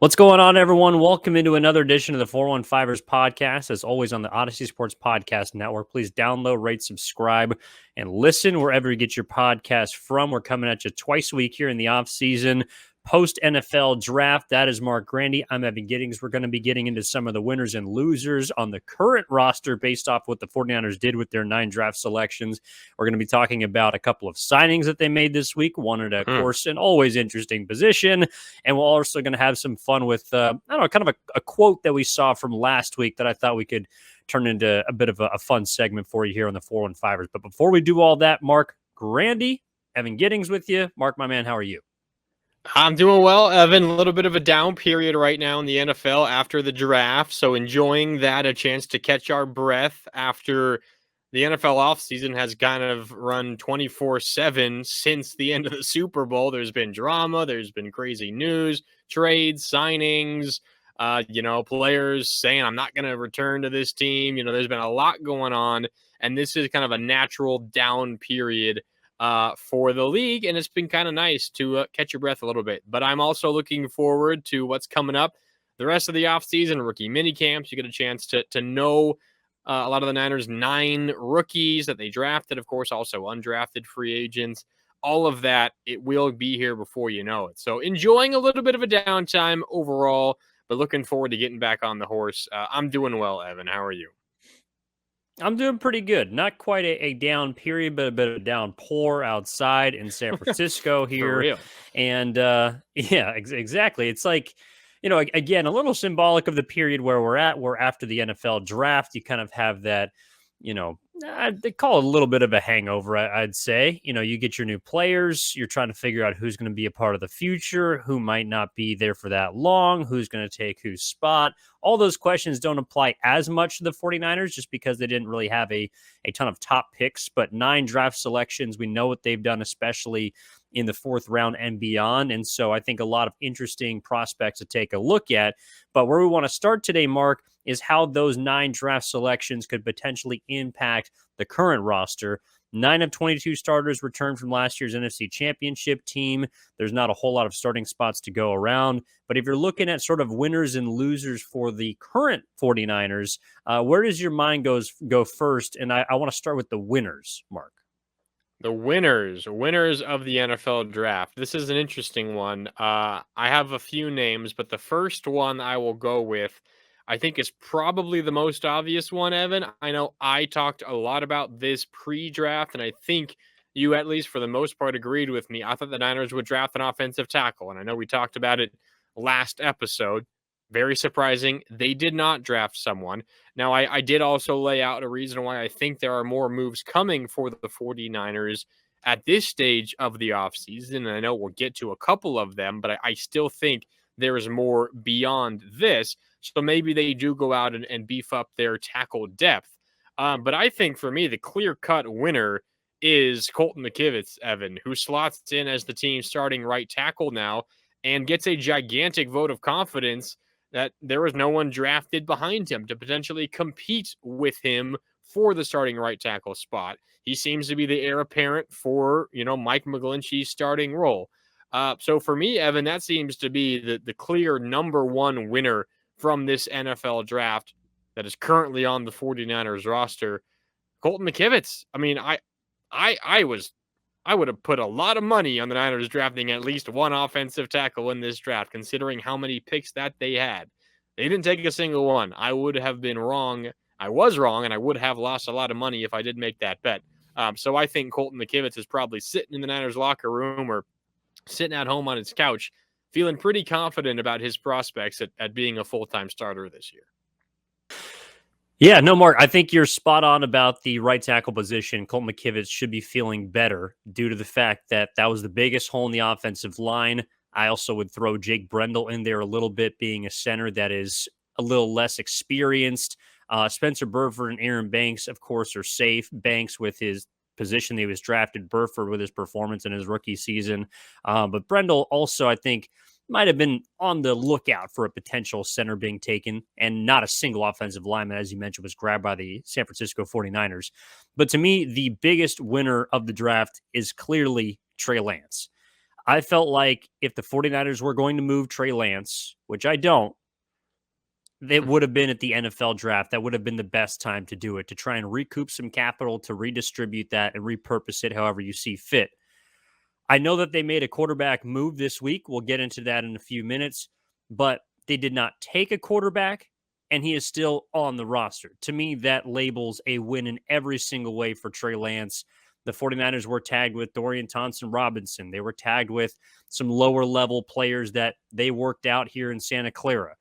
What's going on, everyone? Welcome into another edition of the 415ers podcast. As always, on the Odyssey Sports Podcast Network. Please download, rate, subscribe, and listen wherever you get your podcast from. We're coming at you twice a week here in the off-season, post-NFL draft. That is Marc Grandi. I'm Evan Giddings. We're going to be getting into some of the winners and losers on the current roster based off what the 49ers did with their 9 draft selections. We're going to be talking about a couple of signings that they made this week, one at, of course, an always interesting position. And we're also going to have some fun with, kind of a quote that we saw from last week that I thought we could turn into a bit of a fun segment for you here on the 415ers. But before we do all that, Marc Grandi, Evan Giddings with you. Marc, my man, how are you? I'm doing well, Evan. A little bit of a down period right now in the NFL after the draft. So enjoying that, a chance to catch our breath after the NFL offseason has kind of run 24/7 since the end of the Super Bowl. There's been drama. There's been crazy news, trades, signings, players saying, I'm not going to return to this team. There's been a lot going on. And this is kind of a natural down period for the league, and it's been kind of nice to catch your breath a little bit. But I'm also looking forward to what's coming up the rest of the offseason, rookie mini camps. You get a chance to know a lot of the Niners' 9 rookies that they drafted, of course, also undrafted free agents. All of that, it will be here before you know it. So enjoying a little bit of a downtime overall, but looking forward to getting back on the horse. I'm doing well, Evan. How are you? I'm doing pretty good. Not quite a down period, but a bit of a downpour outside in San Francisco For here. real. And yeah, exactly. It's like, again, a little symbolic of the period where we're at, where after the NFL draft, you kind of have that, they call it a little bit of a hangover, I'd say. You get your new players, you're trying to figure out who's going to be a part of the future, who might not be there for that long, who's going to take whose spot. All those questions don't apply as much to the 49ers just because they didn't really have a ton of top picks, but 9 draft selections, we know what they've done, especially in the 4th round and beyond. And so I think a lot of interesting prospects to take a look at. But where we want to start today, Marc, is how those 9 draft selections could potentially impact the current roster. 9 of 22 starters returned from last year's NFC Championship team. There's not a whole lot of starting spots to go around. But if you're looking at sort of winners and losers for the current 49ers, where does your mind go first? And I want to start with the winners, Marc. The winners of the NFL draft. This is an interesting one. I have a few names, but the first one I will go with, I think, is probably the most obvious one, Evan. I know I talked a lot about this pre-draft, and I think you, at least for the most part, agreed with me. I thought the Niners would draft an offensive tackle, and I know we talked about it last episode. Very surprising. They did not draft someone. Now, I did also lay out a reason why I think there are more moves coming for the 49ers at this stage of the offseason. And I know we'll get to a couple of them, but I still think there is more beyond this. So maybe they do go out and beef up their tackle depth. But I think for me, the clear-cut winner is Colton McKivitz, Evan, who slots in as the team's starting right tackle now and gets a gigantic vote of confidence that there was no one drafted behind him to potentially compete with him for the starting right tackle spot. He seems to be the heir apparent for, Mike McGlinchey's starting role. So for me, Evan, that seems to be the clear number one winner from this NFL draft that is currently on the 49ers roster. Colton McKivitz. I mean, I would have put a lot of money on the Niners drafting at least one offensive tackle in this draft, considering how many picks that they had. They didn't take a single one. I would have been wrong. I was wrong, and I would have lost a lot of money if I did make that bet. So I think Colton McKivitz is probably sitting in the Niners locker room or sitting at home on his couch, feeling pretty confident about his prospects at being a full-time starter this year. Yeah, no, Marc, I think you're spot on about the right tackle position. Colton McKivitz should be feeling better due to the fact that that was the biggest hole in the offensive line. I also would throw Jake Brendel in there a little bit, being a center that is a little less experienced. Spencer Burford and Aaron Banks, of course, are safe. Banks with his position that he was drafted, Burford with his performance in his rookie season. But Brendel also, I think, might have been on the lookout for a potential center being taken, and not a single offensive lineman, as you mentioned, was grabbed by the San Francisco 49ers. But to me, the biggest winner of the draft is clearly Trey Lance. I felt like if the 49ers were going to move Trey Lance, which I don't, it would have been at the NFL draft. That would have been the best time to do it, to try and recoup some capital, to redistribute that and repurpose it however you see fit. I know that they made a quarterback move this week. We'll get into that in a few minutes, but they did not take a quarterback, and he is still on the roster. To me, that labels a win in every single way for Trey Lance. The 49ers were tagged with Dorian Thompson Robinson. They were tagged with some lower level players that they worked out here in Santa Clara.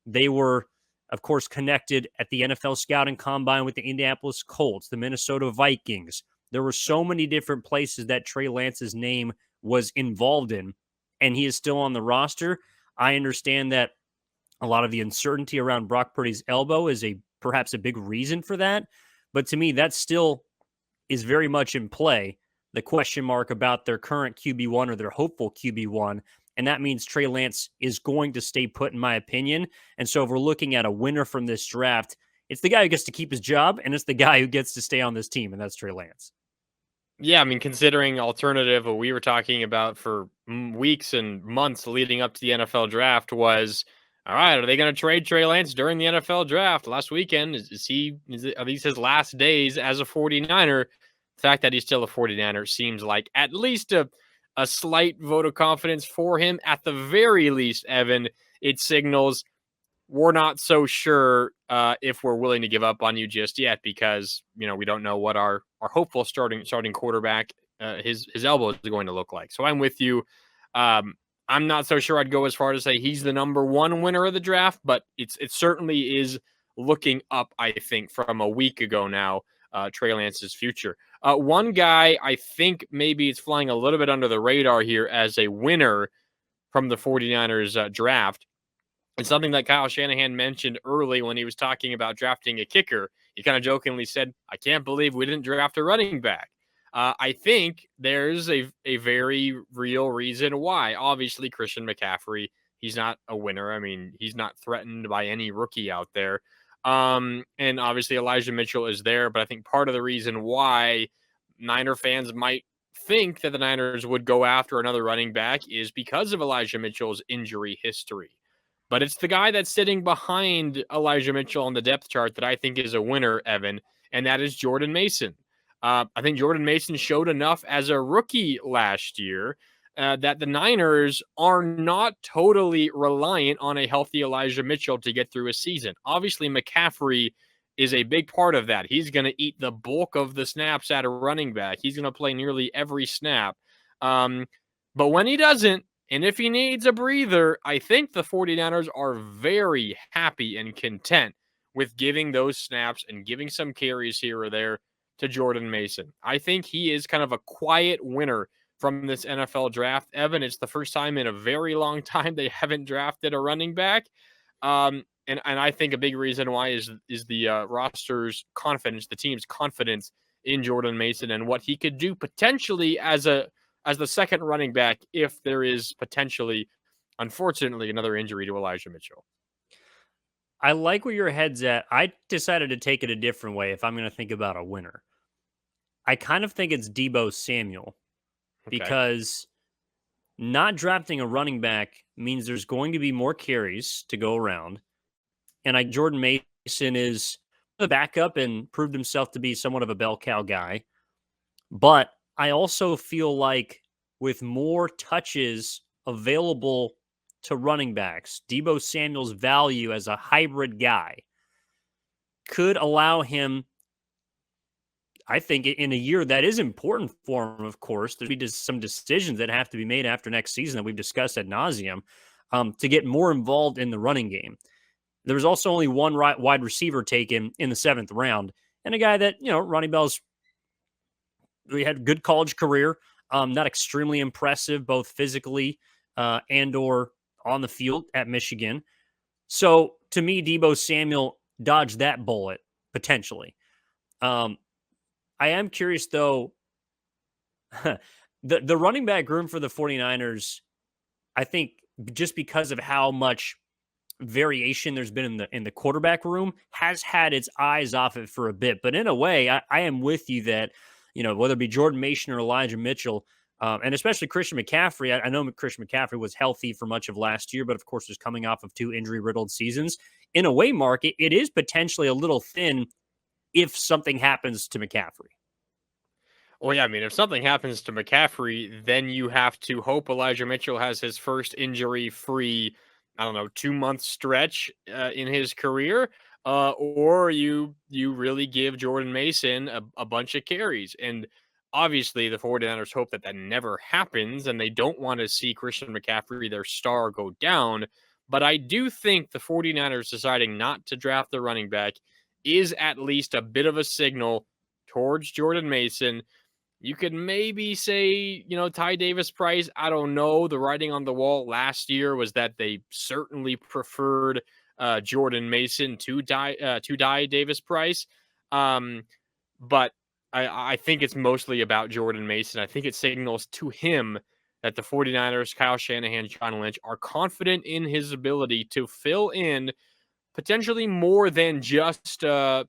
They were, of course, connected at the NFL Scouting Combine with the Indianapolis Colts, the Minnesota Vikings. There were so many different places that Trey Lance's name was involved in, and he is still on the roster. I understand that a lot of the uncertainty around Brock Purdy's elbow is perhaps a big reason for that, but to me, that still is very much in play. The question mark about their current QB1 or their hopeful QB1. And that means Trey Lance is going to stay put, in my opinion. And so if we're looking at a winner from this draft, it's the guy who gets to keep his job, and it's the guy who gets to stay on this team, and that's Trey Lance. Yeah, I mean, considering alternative, what we were talking about for weeks and months leading up to the NFL draft was, all right, are they going to trade Trey Lance during the NFL draft last weekend? Are these his last days as a 49er? The fact that he's still a 49er seems like at least a slight vote of confidence for him. At the very least, Evan, it signals we're not so sure if we're willing to give up on you just yet, because we don't know what our hopeful starting quarterback his elbow is going to look like. So I'm with you. I'm not so sure I'd go as far to say he's the number one winner of the draft, but it certainly is looking up, I think, from a week ago now, Trey Lance's future. One guy I think maybe it's flying a little bit under the radar here as a winner from the 49ers draft. It's something that Kyle Shanahan mentioned early when he was talking about drafting a kicker. He kind of jokingly said, I can't believe we didn't draft a running back. I think there's a very real reason why. Obviously, Christian McCaffrey, he's not a winner. I mean, he's not threatened by any rookie out there. And obviously, Elijah Mitchell is there. But I think part of the reason why Niner fans might think that the Niners would go after another running back is because of Elijah Mitchell's injury history. But it's the guy that's sitting behind Elijah Mitchell on the depth chart that I think is a winner, Evan, and that is Jordan Mason. I think Jordan Mason showed enough as a rookie last year that the Niners are not totally reliant on a healthy Elijah Mitchell to get through a season. Obviously, McCaffrey is a big part of that. He's going to eat the bulk of the snaps at a running back. He's going to play nearly every snap. But when he doesn't, and if he needs a breather, I think the 49ers are very happy and content with giving those snaps and giving some carries here or there to Jordan Mason. I think he is kind of a quiet winner from this NFL draft. Evan, it's the first time in a very long time they haven't drafted a running back. And I think a big reason why is the roster's confidence, the team's confidence in Jordan Mason and what he could do potentially as the second running back if there is potentially, unfortunately, another injury to Elijah Mitchell. I like where your head's at. I decided to take it a different way if I'm going to think about a winner. I kind of think it's Deebo Samuel, Okay. because not drafting a running back means there's going to be more carries to go around. And Jordan Mason is the backup and proved himself to be somewhat of a bell cow guy. But I also feel like with more touches available to running backs, Deebo Samuel's value as a hybrid guy could allow him, I think, in a year that is important for him, of course. There'll be some decisions that have to be made after next season that we've discussed ad nauseum, to get more involved in the running game. There was also only one wide receiver taken in the 7th round, and a guy that, Ronnie Bell's, he had a good college career, not extremely impressive, both physically and or on the field at Michigan. So to me, Deebo Samuel dodged that bullet potentially. I am curious, though, the running back room for the 49ers, I think, just because of how much variation there's been in the quarterback room, has had its eyes off it for a bit. But in a way, I am with you that, whether it be Jordan Mason or Elijah Mitchell, And especially Christian McCaffrey. I know Christian McCaffrey was healthy for much of last year, but of course was coming off of 2 injury-riddled seasons. In a way, Mark, it is potentially a little thin if something happens to McCaffrey. Well, yeah, I mean, if something happens to McCaffrey, then you have to hope Elijah Mitchell has his first injury-free, I don't know, 2 month stretch in his career, or you really give Jordan Mason a bunch of carries. And obviously, the 49ers hope that that never happens, and they don't want to see Christian McCaffrey, their star, go down. But I do think the 49ers deciding not to draft the running back is at least a bit of a signal towards Jordan Mason. You could maybe say, Ty Davis Price. I don't know. The writing on the wall last year was that they certainly preferred Jordan Mason to die Davis Price. But I think it's mostly about Jordan Mason. I think it signals to him that the 49ers, Kyle Shanahan, John Lynch are confident in his ability to fill in potentially more than just, for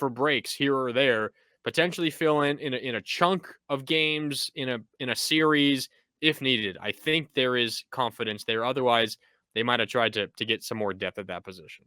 breaks here or there, potentially fill in a chunk of games in a series if needed. I think there is confidence there. Otherwise, they might have tried to get some more depth at that position.